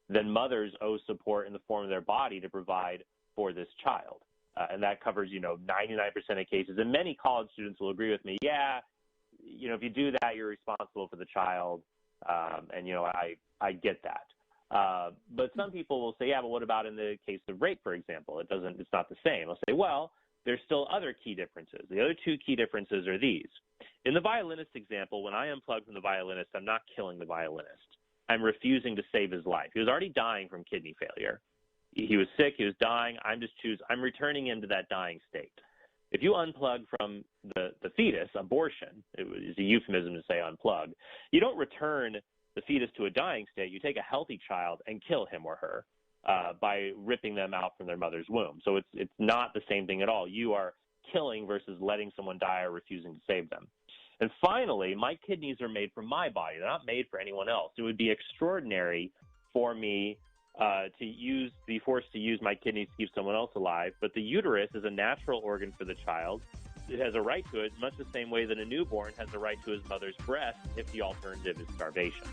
then mothers owe support in the form of their body to provide for this child. And that covers, 99% of cases. And many college students will agree with me, if you do that, you're responsible for the child. I get that. But some people will say, but what about in the case of rape, for example? It's not the same. I'll say, well, there's still other key differences. The other two key differences are these. In the violinist example, when I unplug from the violinist, I'm not killing the violinist. I'm refusing to save his life. He was already dying from kidney failure. He was sick. He was dying. I'm returning him to that dying state. If you unplug from the fetus, abortion is a euphemism to say unplug, you don't return the fetus to a dying state. You take a healthy child and kill him or her by ripping them out from their mother's womb. So it's not the same thing at all. You are killing versus letting someone die or refusing to save them. And finally, my kidneys are made from my body. They're not made for anyone else. It would be extraordinary for me to be forced to use my kidneys to keep someone else alive. But the uterus is a natural organ for the child. It has a right to it, much the same way that a newborn has a right to his mother's breast if the alternative is starvation.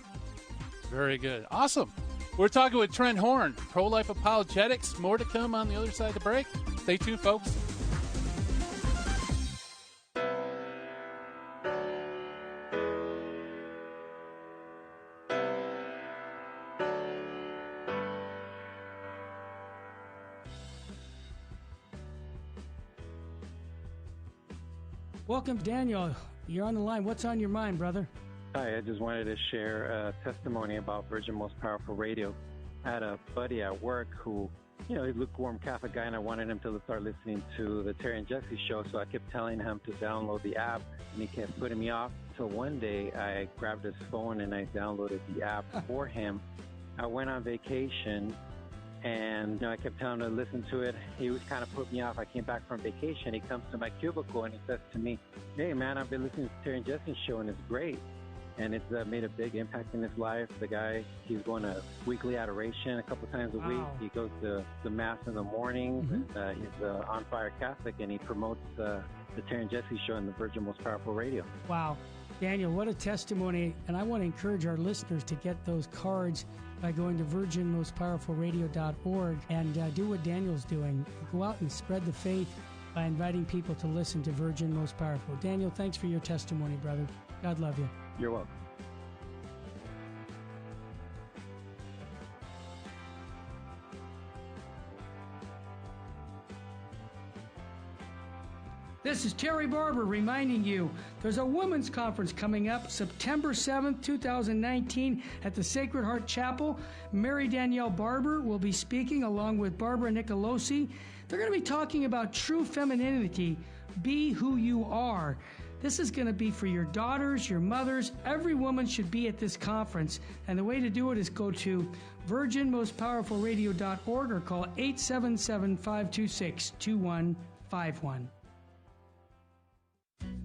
Very good. Awesome. We're talking with Trent Horn, Pro-Life Apologetics. More to come on the other side of the break. Stay tuned, folks. Welcome, Daniel. You're on the line. What's on your mind, brother? Hi, I just wanted to share a testimony about Virgin Most Powerful Radio. I had a buddy at work who, he's a lukewarm Catholic guy, and I wanted him to start listening to the Terry and Jesse show, so I kept telling him to download the app, and he kept putting me off. So one day, I grabbed his phone and I downloaded the app for him. I went on vacation, and I kept telling him to listen to it. He was kind of put me off. I came back from vacation. He comes to my cubicle and he says to me, "Hey, man, I've been listening to Terry and Jesse's show, and it's great." And it's made a big impact in his life. The guy, he's going to weekly adoration a couple times a week. He goes to the Mass in the mornings. Mm-hmm. He's an on-fire Catholic, and he promotes the Terry and Jesse show on the Virgin Most Powerful Radio. Wow. Daniel, what a testimony. And I want to encourage our listeners to get those cards by going to virginmostpowerfulradio.org and do what Daniel's doing. Go out and spread the faith by inviting people to listen to Virgin Most Powerful. Daniel, thanks for your testimony, brother. God love you. You're welcome. This This is Terry Barber reminding you there's a women's conference coming up September 7th, 2019 at the Sacred Heart Chapel. Mary Danielle Barber will be speaking along with Barbara Nicolosi. They're going to be talking about true femininity. Be who you are. This is going to be for your daughters, your mothers. Every woman should be at this conference. And the way to do it is go to virginmostpowerfulradio.org or call 877-526-2151.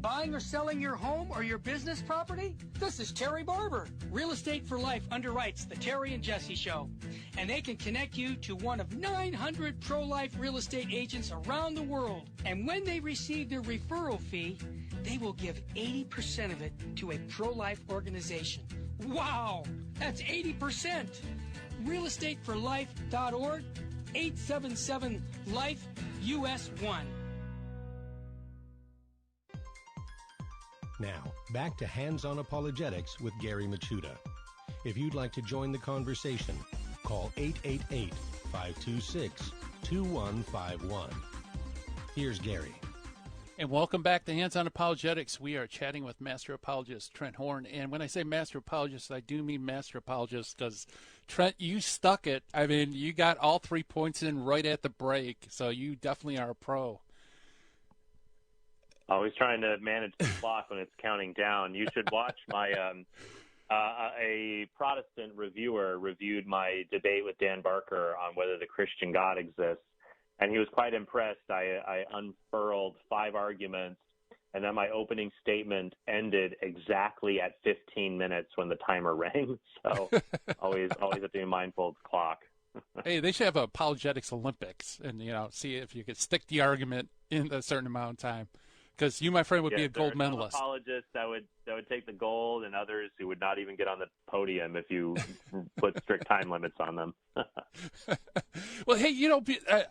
Buying or selling your home or your business property? This is Terry Barber. Real Estate for Life underwrites the Terry and Jesse Show, and they can connect you to one of 900 pro-life real estate agents around the world. And when they receive their referral fee, they will give 80% of it to a pro-life organization. Wow, that's 80%. realestateforlife.org, 877-LIFE-US1. Now, back to Hands-On Apologetics with Gary Machuda. If you'd like to join the conversation, call 888-526-2151. Here's Gary. And welcome back to Hands-On Apologetics. We are chatting with Master Apologist Trent Horn. And when I say Master Apologist, I do mean Master Apologist because, Trent, you stuck it. I mean, you got all 3 points in right at the break, so you definitely are a pro. Always trying to manage the clock when it's counting down. You should watch my a Protestant reviewer reviewed my debate with Dan Barker on whether the Christian God exists, and he was quite impressed. I unfurled 5 arguments, and then my opening statement ended exactly at 15 minutes when the timer rang. So always have to be mindful of the clock. Hey, they should have an Apologetics Olympics, and see if you could stick the argument in a certain amount of time. Because you, my friend, would be a gold medalist. Some apologists that would take the gold, and others who would not even get on the podium if you put strict time limits on them. Well, hey,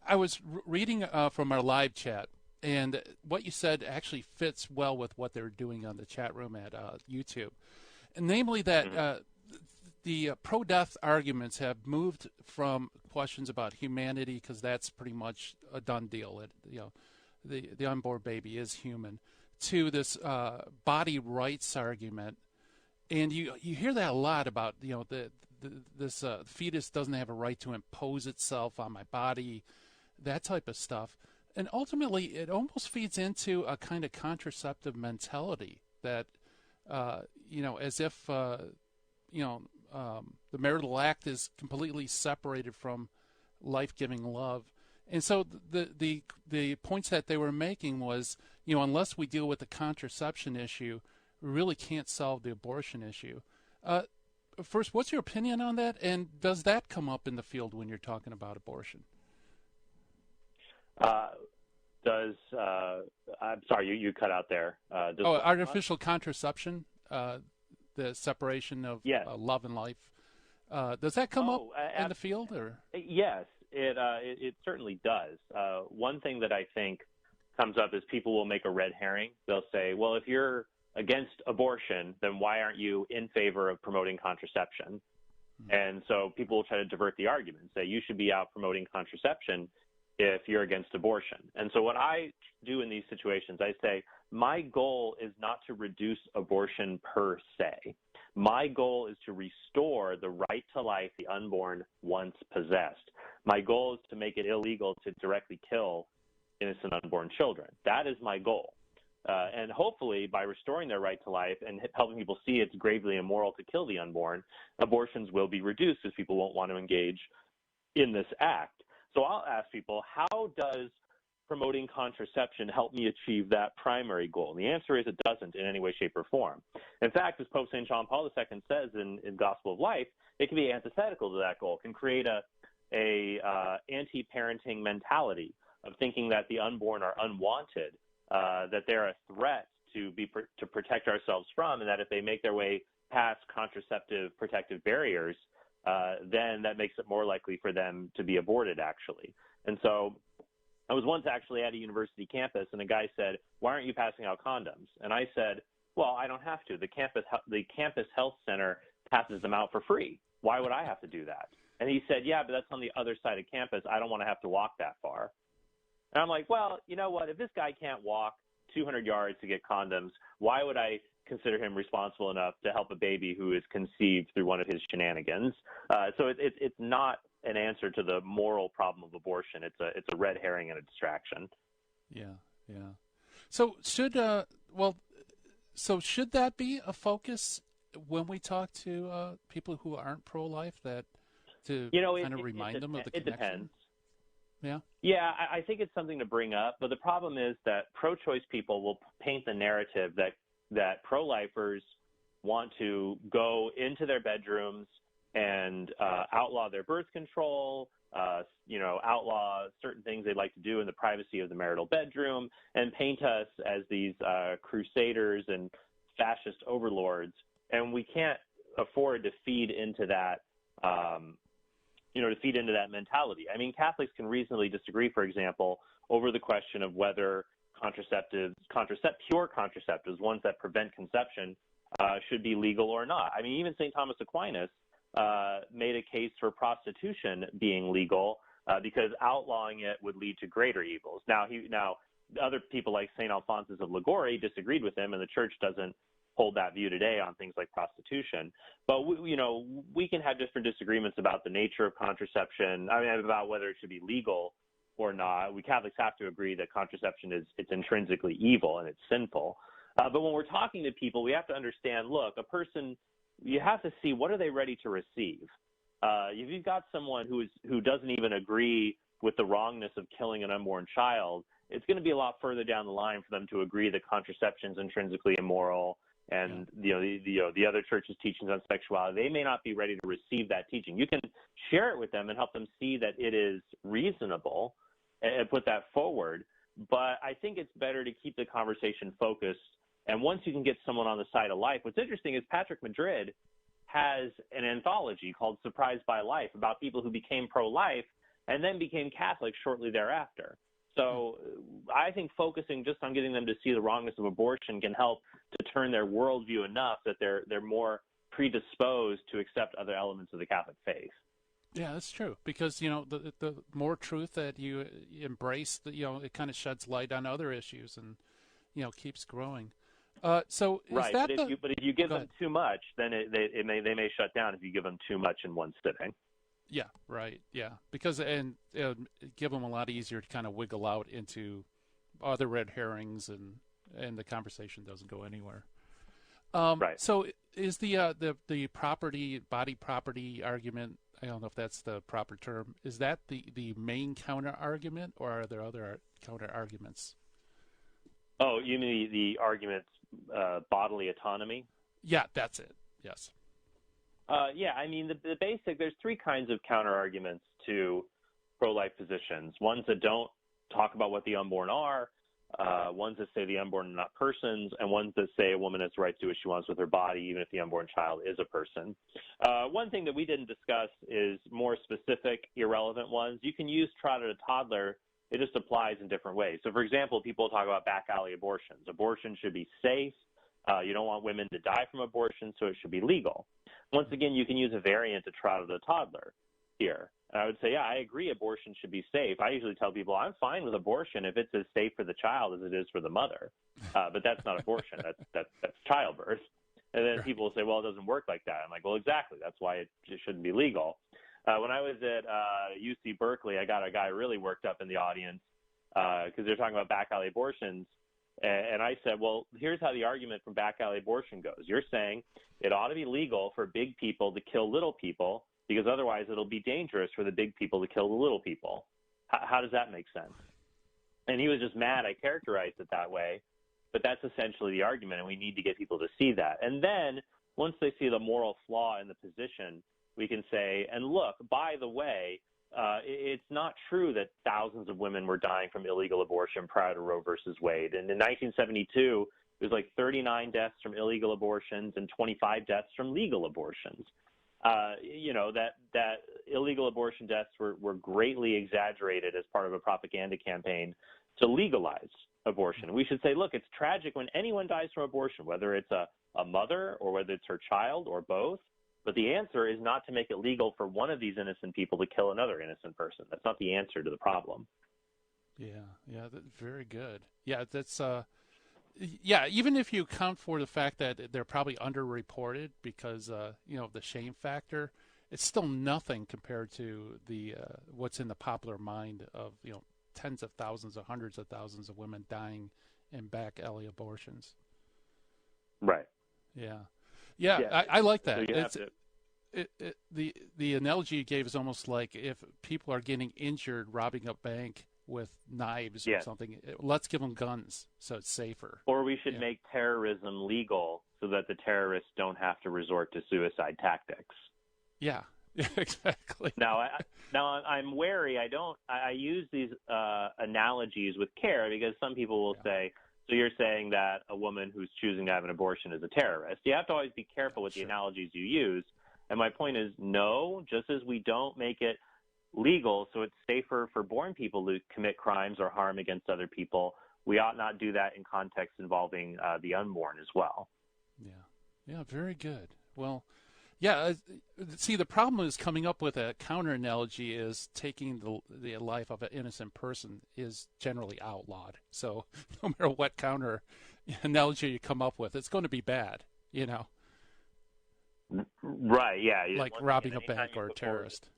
I was reading from our live chat, and what you said actually fits well with what they're doing on the chat room at YouTube, and namely that the pro-death arguments have moved from questions about humanity, because that's pretty much a done deal. The unborn baby is human, to this body rights argument, and you hear that a lot about this fetus doesn't have a right to impose itself on my body, that type of stuff, and ultimately it almost feeds into a kind of contraceptive mentality that as if the marital act is completely separated from life-giving love. And so the points that they were making was, unless we deal with the contraception issue, we really can't solve the abortion issue. First, what's your opinion on that? And does that come up in the field when you're talking about abortion? I'm sorry, you cut out there. Artificial contraception, the separation of love and life. Does that come up in the field? Or? Yes. It certainly does. One thing that I think comes up is people will make a red herring. They'll say, well, if you're against abortion, then why aren't you in favor of promoting contraception? Mm-hmm. And so people will try to divert the argument, say you should be out promoting contraception if you're against abortion. And so what I do in these situations, I say, my goal is not to reduce abortion per se. My goal is to restore the right to life the unborn once possessed. My goal is to make it illegal to directly kill innocent unborn children. That is my goal. And hopefully by restoring their right to life and helping people see it's gravely immoral to kill the unborn, abortions will be reduced because people won't want to engage in this act. So I'll ask people, how does promoting contraception help me achieve that primary goal? And the answer is it doesn't in any way, shape, or form. In fact, as Pope St. John Paul II says in Gospel of Life, it can be antithetical to that goal. It can create a anti-parenting mentality of thinking that the unborn are unwanted, that they're a threat to protect ourselves from, and that if they make their way past contraceptive protective barriers, then that makes it more likely for them to be aborted, actually. And so I was once actually at a university campus, and a guy said, why aren't you passing out condoms? And I said, well, I don't have to. The campus health center passes them out for free. Why would I have to do that? And he said, yeah, but that's on the other side of campus. I don't want to have to walk that far. And I'm like, well, you know what? If this guy can't walk 200 yards to get condoms, why would I consider him responsible enough to help a baby who is conceived through one of his shenanigans? So it's not an answer to the moral problem of abortion. It's a red herring and a distraction. Yeah. So should should that be a focus when we talk to people who aren't pro-life, that to kind of remind them of the connection? It depends. Yeah, I think it's something to bring up, but the problem is that pro-choice people will paint the narrative that pro-lifers want to go into their bedrooms and outlaw their birth control, outlaw certain things they'd like to do in the privacy of the marital bedroom, and paint us as these crusaders and fascist overlords. And we can't afford to feed into that, mentality. I mean, Catholics can reasonably disagree, for example, over the question of whether pure contraceptives, ones that prevent conception, should be legal or not. I mean, even St. Thomas Aquinas made a case for prostitution being legal because outlawing it would lead to greater evils. Now, other people like St. Alphonsus of Liguori disagreed with him, and the church doesn't hold that view today on things like prostitution. But we can have different disagreements about the nature of contraception. I mean, about whether it should be legal or not. We Catholics have to agree that contraception it's intrinsically evil and it's sinful. But when we're talking to people, we have to understand, look, a person, you have to see what are they ready to receive. If you've got someone who doesn't even agree with the wrongness of killing an unborn child, it's going to be a lot further down the line for them to agree that contraception is intrinsically immoral and the other church's teachings on sexuality. They may not be ready to receive that teaching. You can share it with them and help them see that it is reasonable and put that forward. But I think it's better to keep the conversation focused. And once you can get someone on the side of life, what's interesting is Patrick Madrid has an anthology called Surprised by Life about people who became pro-life and then became Catholic shortly thereafter. So I think focusing just on getting them to see the wrongness of abortion can help to turn their worldview enough that they're more predisposed to accept other elements of the Catholic faith. Yeah, that's true. Because, the more truth that you embrace, it kind of sheds light on other issues and, keeps growing. So is right, that but if you give them too much, then they may shut down if you give them too much in one sitting. Yeah, right. Yeah, because and give them a lot easier to kind of wiggle out into other red herrings, and the conversation doesn't go anywhere. Right. So is the body property argument? I don't know if that's the proper term. Is that the main counter argument, or are there other counter arguments? Oh, you mean the argument bodily autonomy? Yeah, that's it. Yes. Yeah, I mean, the basic, there's three kinds of counter-arguments to pro-life positions. Ones that don't talk about what the unborn are, ones that say the unborn are not persons, and ones that say a woman has the right to do what she wants with her body, even if the unborn child is a person. One thing that we didn't discuss is more specific, irrelevant ones. You can use trot at a toddler. It just applies in different ways. So, for example, people talk about back alley abortions. Abortion should be safe. You don't want women to die from abortion, so it should be legal. Once again, you can use a variant to trot at a toddler here. And I would say, yeah, I agree abortion should be safe. I usually tell people I'm fine with abortion if it's as safe for the child as it is for the mother. But that's not abortion. That's childbirth. And then people will say, well, it doesn't work like that. I'm like, well, exactly. That's why it shouldn't be legal. When I was at UC Berkeley, I got a guy really worked up in the audience because they're talking about back alley abortions. And I said, well, here's how the argument from back alley abortion goes. You're saying it ought to be legal for big people to kill little people because otherwise it'll be dangerous for the big people to kill the little people. How does that make sense? And he was just mad I characterized it that way. But that's essentially the argument, and we need to get people to see that. And then once they see the moral flaw in the position, we can say, and look, by the way, it's not true that thousands of women were dying from illegal abortion prior to Roe versus Wade. And in 1972, it was like 39 deaths from illegal abortions and 25 deaths from legal abortions. That illegal abortion deaths were greatly exaggerated as part of a propaganda campaign to legalize abortion. We should say, look, it's tragic when anyone dies from abortion, whether it's a mother or whether it's her child or both. But the answer is not to make it legal for one of these innocent people to kill another innocent person. That's not the answer to the problem. Yeah, very good. Yeah, that's Yeah, even if you account for the fact that they're probably underreported because the shame factor, it's still nothing compared to the what's in the popular mind of tens of thousands or hundreds of thousands of women dying in back alley abortions. Right. Yeah. I like that. So the analogy you gave is almost like if people are getting injured robbing a bank with knives or something, let's give them guns so it's safer. Or we should make terrorism legal so that the terrorists don't have to resort to suicide tactics. Yeah, exactly. Now I'm wary. I use these analogies with care because some people will say, so you're saying that a woman who's choosing to have an abortion is a terrorist. You have to always be careful with the analogies you use. And my point is, no, just as we don't make it legal so it's safer for born people to commit crimes or harm against other people, we ought not do that in contexts involving the unborn as well. Yeah, very good. Well, see, the problem is coming up with a counter analogy is taking the life of an innocent person is generally outlawed. So no matter what counter analogy you come up with, it's going to be bad, Right, yeah. Like robbing a bank or a terrorist.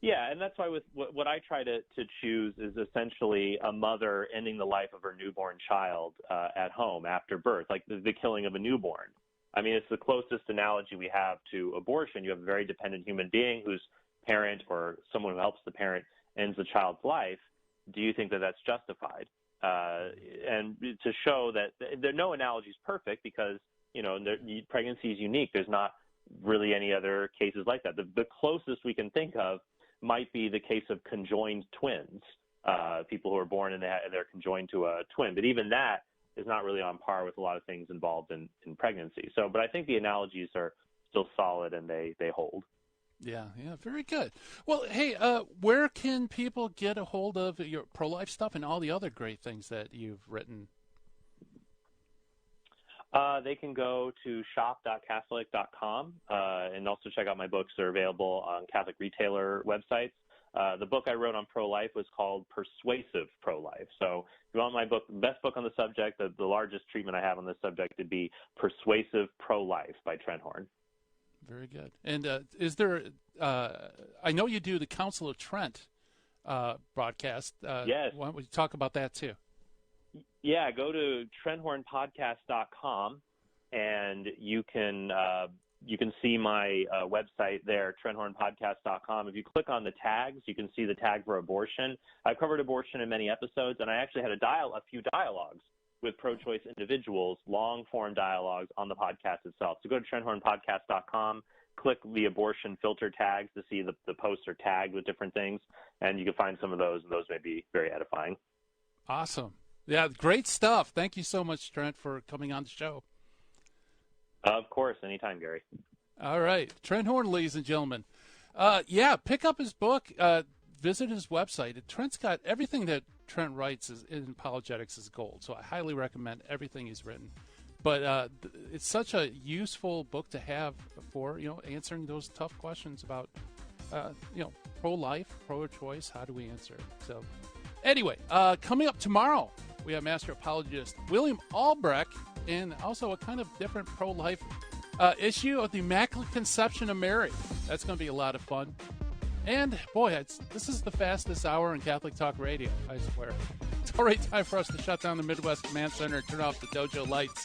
Yeah, and that's why with what I try to choose is essentially a mother ending the life of her newborn child at home after birth, like the killing of a newborn. I mean, it's the closest analogy we have to abortion. You have a very dependent human being whose parent or someone who helps the parent ends the child's life. Do you think that that's justified? And to show that no analogy is perfect because, pregnancy is unique. There's not really any other cases like that. The closest we can think of might be the case of conjoined twins, people who are born and they're conjoined to a twin. But even that is not really on par with a lot of things involved in pregnancy. So, but I think the analogies are still solid and they hold. Yeah, very good. Well, hey, where can people get a hold of your pro-life stuff and all the other great things that you've written? They can go to shop.catholic.com and also check out my books. They're available on Catholic retailer websites. The book I wrote on pro-life was called Persuasive Pro-Life. So if you want my book, the best book on the subject, the largest treatment I have on this subject would be Persuasive Pro-Life by Trent Horn. Very good. And is there, I know you do the Council of Trent broadcast. Yes. Why don't we talk about that too? Yeah, go to TrentHornPodcast.com and you can see my website there, TrentHornPodcast.com. If you click on the tags, you can see the tag for abortion. I've covered abortion in many episodes, and I actually had a few dialogues with pro-choice individuals, long-form dialogues on the podcast itself. So go to TrentHornPodcast.com, click the abortion filter tags to see the posts are tagged with different things, and you can find some of those, and those may be very edifying. Awesome. Yeah, great stuff. Thank you so much, Trent, for coming on the show. Of course, anytime, Gary. All right. Trent Horn, ladies and gentlemen. Pick up his book. Visit his website. Trent's got everything that Trent writes in Apologetics is gold, so I highly recommend everything he's written. But it's such a useful book to have for, answering those tough questions about, pro-life, pro-choice. How do we answer it? So anyway, coming up tomorrow, we have Master Apologist William Albrecht, and also a kind of different pro-life issue of the Immaculate Conception of Mary. That's going to be a lot of fun. And, boy, this is the fastest hour in Catholic Talk Radio, I swear. It's already time for us to shut down the Midwest Command Center and turn off the dojo lights.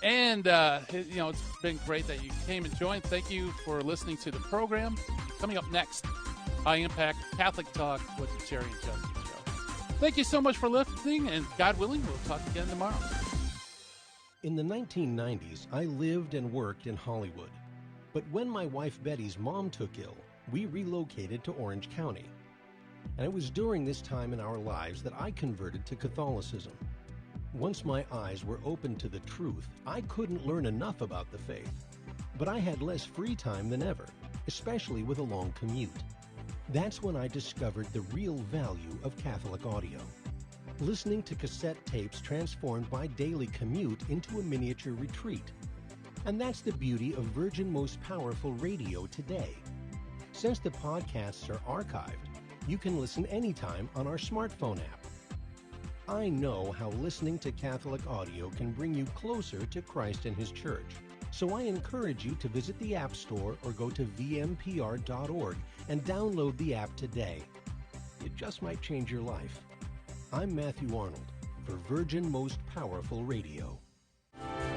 And, it's been great that you came and joined. Thank you for listening to the program. Coming up next, High Impact Catholic Talk with the Terry and Jesse Show. Thank you so much for listening, and God willing, we'll talk again tomorrow. In the 1990s, I lived and worked in Hollywood. But when my wife Betty's mom took ill, we relocated to Orange County. And it was during this time in our lives that I converted to Catholicism. Once my eyes were opened to the truth, I couldn't learn enough about the faith. But I had less free time than ever, especially with a long commute. That's when I discovered the real value of Catholic audio. Listening to cassette tapes transformed my daily commute into a miniature retreat. And that's the beauty of Virgin Most Powerful Radio today. Since the podcasts are archived, you can listen anytime on our smartphone app. I know how listening to Catholic audio can bring you closer to Christ and His Church. So I encourage you to visit the App Store or go to vmpr.org and download the app today. It just might change your life. I'm Matthew Arnold for Virgin Most Powerful Radio.